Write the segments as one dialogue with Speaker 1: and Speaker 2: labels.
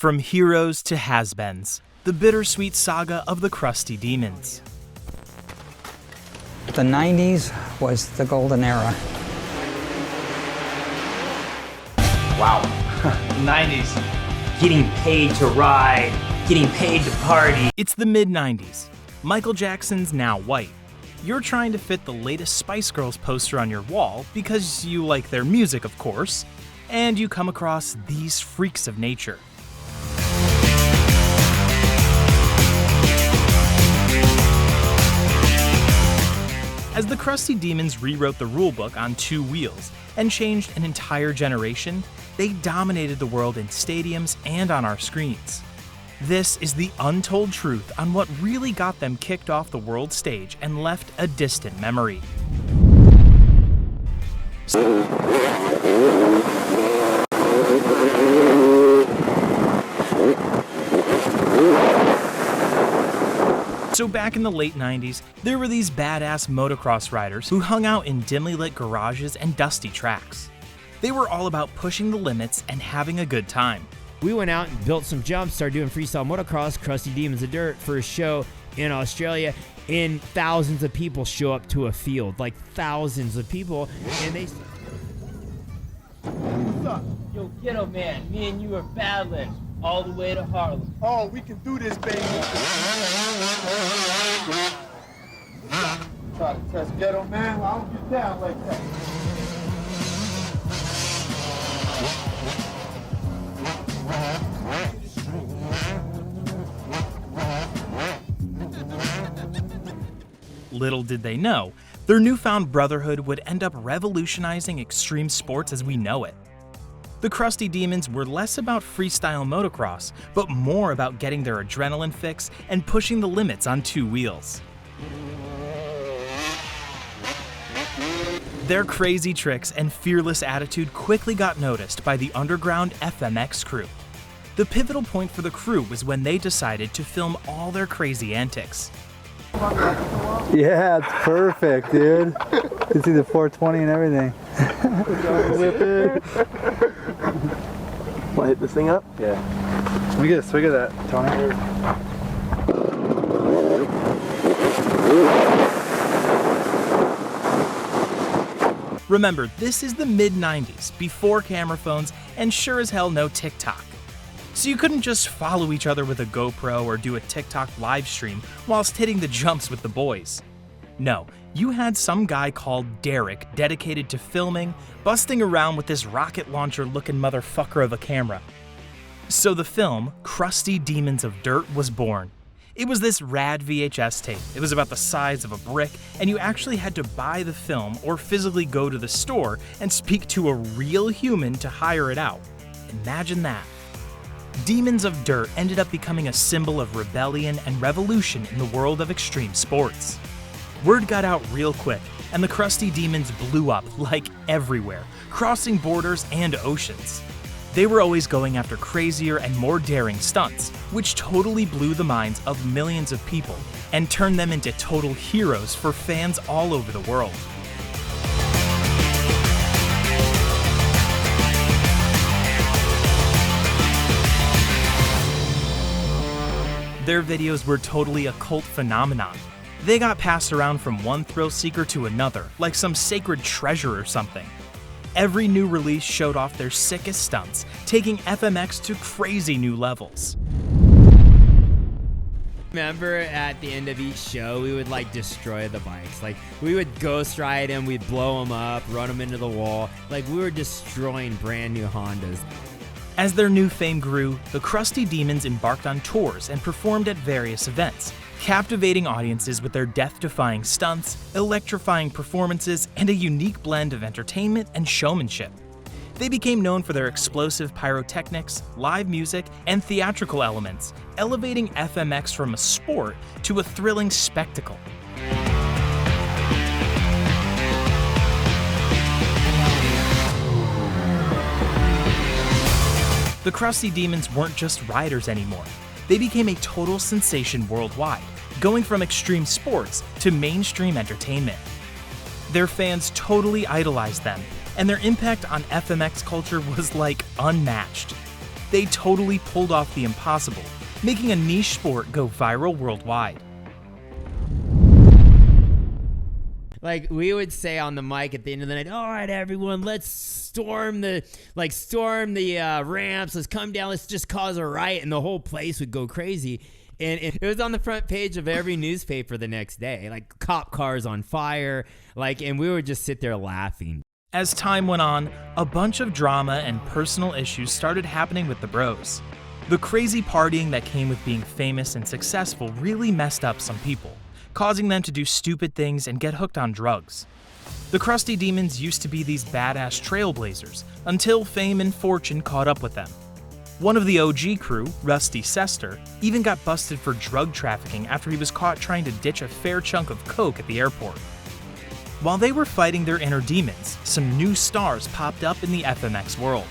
Speaker 1: From heroes to has-beens, the bittersweet saga of the Crusty Demons.
Speaker 2: The 90s was the golden era.
Speaker 3: Wow. 90s. Getting paid to ride, getting paid to party.
Speaker 1: It's the mid-90s. Michael Jackson's now white. You're trying to fit the latest Spice Girls poster on your wall because you like their music, of course, and you come across these freaks of nature. As the Crusty Demons rewrote the rulebook on 2 wheels and changed an entire generation, they dominated the world in stadiums and on our screens. This is the untold truth on what really got them kicked off the world stage and left a distant memory. So back in the late 90s, there were these badass motocross riders who hung out in dimly lit garages and dusty tracks. They were all about pushing the limits and having a good time.
Speaker 4: We went out and built some jumps, started doing freestyle motocross, Crusty Demons of Dirt, for a show in Australia, and thousands of people show up to a field, like thousands of people, and they...
Speaker 5: What's up? Yo, Ghetto Man, me and you are battling all the way to Harlem.
Speaker 6: Oh, we can do this, baby. Try to test Ghetto Man, I don't get down like that.
Speaker 1: Little did they know, their newfound brotherhood would end up revolutionizing extreme sports as we know it. The Crusty Demons were less about freestyle motocross, but more about getting their adrenaline fix and pushing the limits on 2 wheels. Their crazy tricks and fearless attitude quickly got noticed by the underground FMX crew. The pivotal point for the crew was when they decided to film all their crazy antics.
Speaker 7: Yeah, it's perfect, dude. You see the 420 and everything.
Speaker 6: Whip it. Want to hit this thing up?
Speaker 7: Yeah. Let me get a swig of that, Tony.
Speaker 1: Remember, this is the mid-90s, before camera phones, and sure as hell no TikTok. So you couldn't just follow each other with a GoPro or do a TikTok live stream whilst hitting the jumps with the boys. No, you had some guy called Derek dedicated to filming, busting around with this rocket launcher looking motherfucker of a camera. So the film, Crusty Demons of Dirt, was born. It was this rad VHS tape. It was about the size of a brick, and you actually had to buy the film or physically go to the store and speak to a real human to hire it out. Imagine that. Demons of Dirt ended up becoming a symbol of rebellion and revolution in the world of extreme sports. Word got out real quick, and the Crusty Demons blew up like everywhere, crossing borders and oceans. They were always going after crazier and more daring stunts, which totally blew the minds of millions of people and turned them into total heroes for fans all over the world. Their videos were totally a cult phenomenon. They got passed around from one thrill seeker to another, like some sacred treasure or something. Every new release showed off their sickest stunts, taking FMX to crazy new levels.
Speaker 4: Remember at the end of each show, we would like destroy the bikes. Like we would ghost ride them, we'd blow them up, run them into the wall. Like we were destroying brand new Hondas.
Speaker 1: As their new fame grew, the Crusty Demons embarked on tours and performed at various events, captivating audiences with their death-defying stunts, electrifying performances, and a unique blend of entertainment and showmanship. They became known for their explosive pyrotechnics, live music, and theatrical elements, elevating FMX from a sport to a thrilling spectacle. The Crusty Demons weren't just riders anymore. They became a total sensation worldwide, going from extreme sports to mainstream entertainment. Their fans totally idolized them, and their impact on FMX culture was like unmatched. They totally pulled off the impossible, making a niche sport go viral worldwide.
Speaker 4: Like we would say on the mic at the end of the night, all right, everyone, let's storm the ramps. Let's come down. Let's just cause a riot. And the whole place would go crazy. And it was on the front page of every newspaper the next day, like cop cars on fire. And we would just sit there laughing.
Speaker 1: As time went on, a bunch of drama and personal issues started happening with the bros. The crazy partying that came with being famous and successful really messed up some people, causing them to do stupid things and get hooked on drugs. The Crusty Demons used to be these badass trailblazers until fame and fortune caught up with them. One of the OG crew, Rusty Sester, even got busted for drug trafficking after he was caught trying to ditch a fair chunk of coke at the airport. While they were fighting their inner demons, some new stars popped up in the FMX world.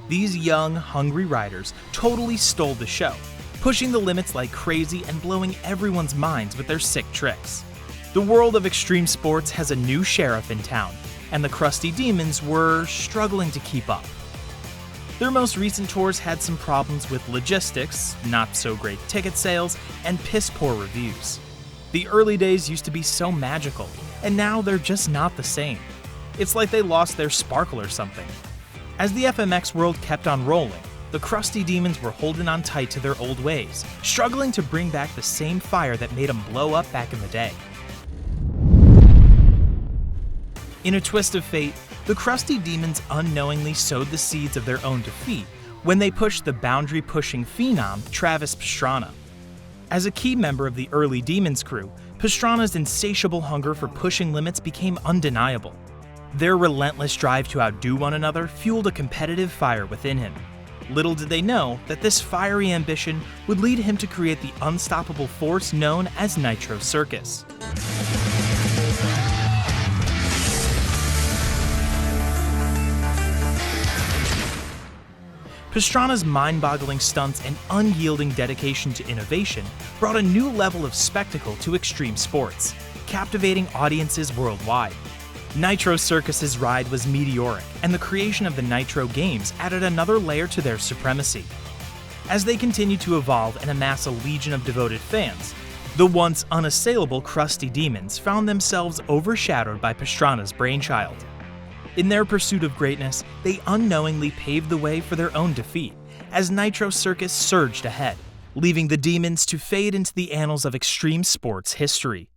Speaker 1: These young, hungry riders totally stole the show, pushing the limits like crazy and blowing everyone's minds with their sick tricks. The world of extreme sports has a new sheriff in town, and the Crusty Demons were struggling to keep up. Their most recent tours had some problems with logistics, not so great ticket sales, and piss-poor reviews. The early days used to be so magical, and now they're just not the same. It's like they lost their sparkle or something. As the FMX world kept on rolling, the Crusty Demons were holding on tight to their old ways, struggling to bring back the same fire that made them blow up back in the day. In a twist of fate, the Crusty Demons unknowingly sowed the seeds of their own defeat when they pushed the boundary-pushing phenom Travis Pastrana. As a key member of the early Demons crew, Pastrana's insatiable hunger for pushing limits became undeniable. Their relentless drive to outdo one another fueled a competitive fire within him. Little did they know that this fiery ambition would lead him to create the unstoppable force known as Nitro Circus. Pastrana's mind-boggling stunts and unyielding dedication to innovation brought a new level of spectacle to extreme sports, captivating audiences worldwide. Nitro Circus's ride was meteoric, and the creation of the Nitro Games added another layer to their supremacy. As they continued to evolve and amass a legion of devoted fans, the once unassailable Crusty Demons found themselves overshadowed by Pastrana's brainchild. In their pursuit of greatness, they unknowingly paved the way for their own defeat, as Nitro Circus surged ahead, leaving the Demons to fade into the annals of extreme sports history.